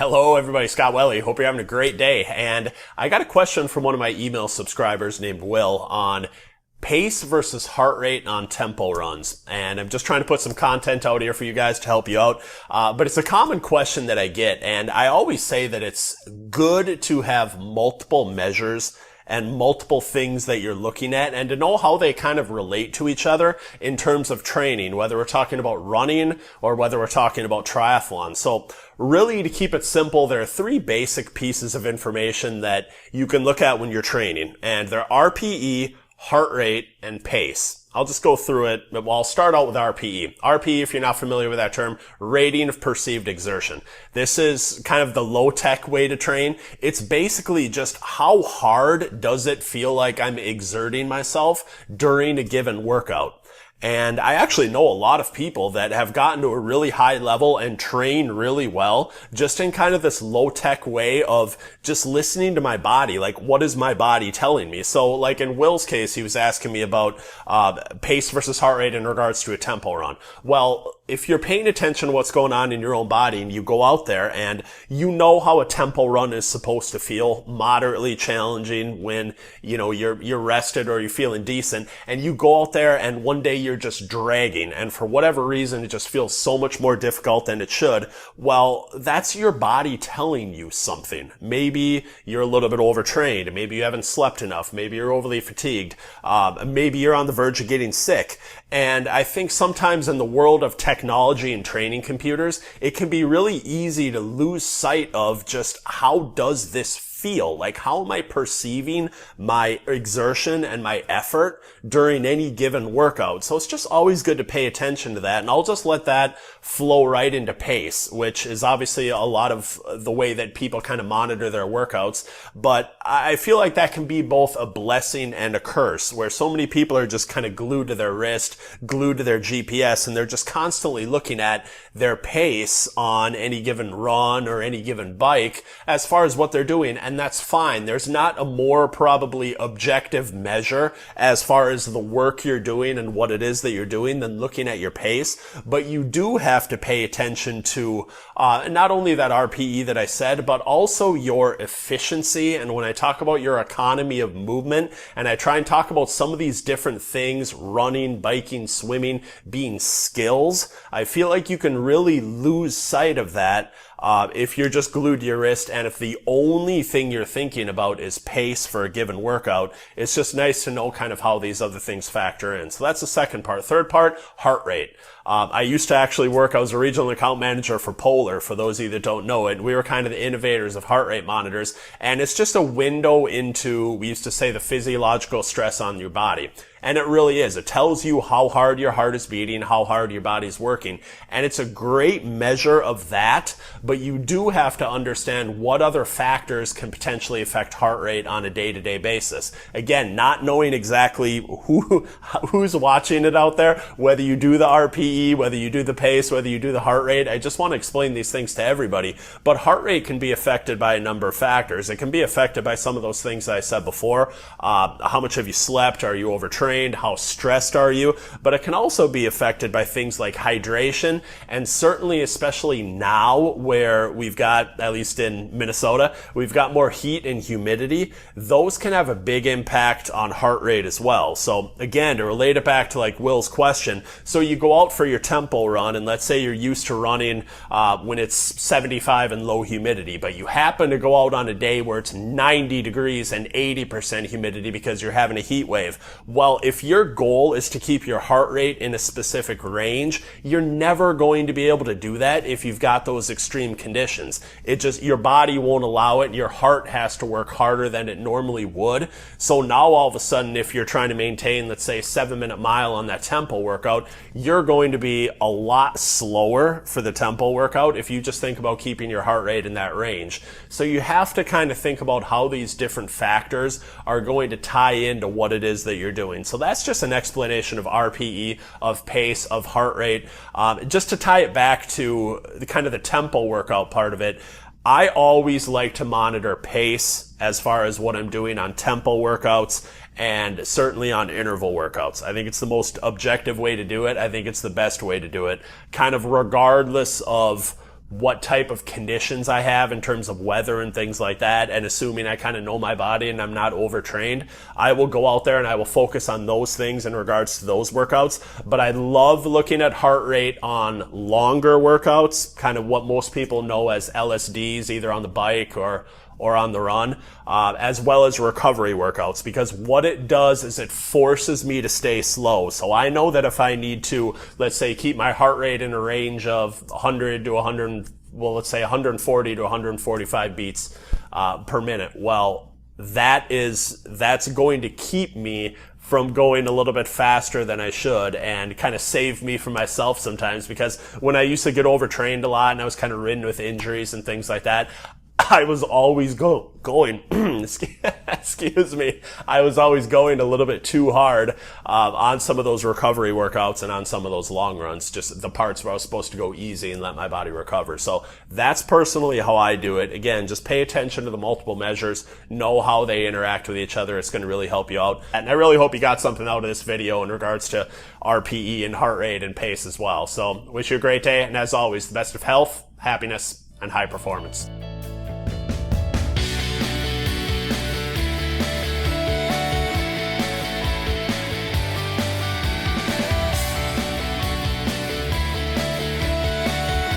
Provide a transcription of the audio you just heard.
Hello, everybody. Scott Welle. Hope you're having a great day. And I got a question from one of my email subscribers named Will on pace versus heart rate on tempo runs. And I'm just trying to put some content out here for you guys to help you out. But it's a common question that I get. And I always say that it's good to have multiple measures and multiple things that you're looking at and to know how they kind of relate to each other in terms of training, whether we're talking about running or whether we're talking about triathlon. So really, to keep it simple, there are three basic pieces of information that you can look at when you're training, and they're RPE, heart rate, and pace. I'll just go through it. Well, I'll start out with RPE. RPE, if you're not familiar with that term, rating of perceived exertion. This is kind of the low-tech way to train. It's basically just how hard does it feel like I'm exerting myself during a given workout. And I actually know a lot of people that have gotten to a really high level and train really well just in kind of this low-tech way of just listening to my body. Like, what is my body telling me? So like in Will's case, he was asking me about pace versus heart rate in regards to a tempo run. Well, if you're paying attention to what's going on in your own body and you go out there and you know how a tempo run is supposed to feel, moderately challenging when, you're rested or you're feeling decent, and you go out there and one day you're just dragging and for whatever reason it just feels so much more difficult than it should, well, that's your body telling you something. Maybe you're a little bit overtrained, maybe you haven't slept enough, maybe you're overly fatigued, maybe you're on the verge of getting sick. And I think sometimes in the world of technology and training computers, it can be really easy to lose sight of just how does this feel? Like, how am I perceiving my exertion and my effort during any given workout? So it's just always good to pay attention to that. And I'll just let that flow right into pace, which is obviously a lot of the way that people kind of monitor their workouts. But I feel like that can be both a blessing and a curse, where so many people are just kind of glued to their wrist, glued to their GPS, and they're just constantly looking at their pace on any given run or any given bike as far as what they're doing. And that's fine. There's not a more probably objective measure as far as the work you're doing and what it is that you're doing than looking at your pace. But you do have to pay attention to not only that RPE that I said, but also your efficiency. And when I talk about your economy of movement, and I try and talk about some of these different things, running, biking, swimming, being skills, I feel like you can really lose sight of that if you're just glued to your wrist, and if the only thing you're thinking about is pace for a given workout. It's just nice to know kind of how these other things factor in. So that's the second part. Third part, heart rate. I used to actually work, I was a regional account manager for Polar, for those of you that don't know it. We were kind of the innovators of heart rate monitors, and it's just a window into, we used to say, the physiological stress on your body. And it really is. It tells you how hard your heart is beating, how hard your body's working. And it's a great measure of that, but you do have to understand what other factors can potentially affect heart rate on a day-to-day basis. Again, not knowing exactly who's watching it out there, whether you do the RPE, whether you do the pace, whether you do the heart rate. I just want to explain these things to everybody. But heart rate can be affected by a number of factors. It can be affected by some of those things that I said before. How much have you slept? Are you overtrained? How stressed are you? But it can also be affected by things like hydration, and certainly especially now where we've got, at least in Minnesota, we've got more heat and humidity. Those can have a big impact on heart rate as well. So again, to relate it back to like Will's question, so you go out for your tempo run, and let's say you're used to running when it's 75 and low humidity, but you happen to go out on a day where it's 90 degrees and 80% humidity because you're having a heat wave. Well, if your goal is to keep your heart rate in a specific range, you're never going to be able to do that if you've got those extreme conditions. Your body won't allow it. Your heart has to work harder than it normally would. So now all of a sudden, if you're trying to maintain, let's say, 7-minute mile on that tempo workout, you're going to be a lot slower for the tempo workout if you just think about keeping your heart rate in that range. So you have to kind of think about how these different factors are going to tie into what it is that you're doing. So that's just an explanation of RPE, of pace, of heart rate. Just to tie it back to the kind of the tempo workout part of it, I always like to monitor pace as far as what I'm doing on tempo workouts and certainly on interval workouts. I think it's the most objective way to do it. I think it's the best way to do it, kind of regardless of what type of conditions I have in terms of weather and things like that, and assuming I kind of know my body and I'm not overtrained, I will go out there and I will focus on those things in regards to those workouts. But I love looking at heart rate on longer workouts, kind of what most people know as LSDs, either on the bike or on the run, as well as recovery workouts, because what it does is it forces me to stay slow. So I know that if I need to, let's say, keep my heart rate in a range of 100 to 100, well, let's say 140 to 145 beats per minute. Well, that's going to keep me from going a little bit faster than I should, and kind of save me from myself sometimes, because when I used to get overtrained a lot and I was kind of ridden with injuries and things like that, I was always going, excuse me, I was always going a little bit too hard on some of those recovery workouts and on some of those long runs, just the parts where I was supposed to go easy and let my body recover. So that's personally how I do it. Again, just pay attention to the multiple measures, know how they interact with each other. It's going to really help you out. And I really hope you got something out of this video in regards to RPE and heart rate and pace as well. So wish you a great day. And as always, the best of health, happiness, and high performance.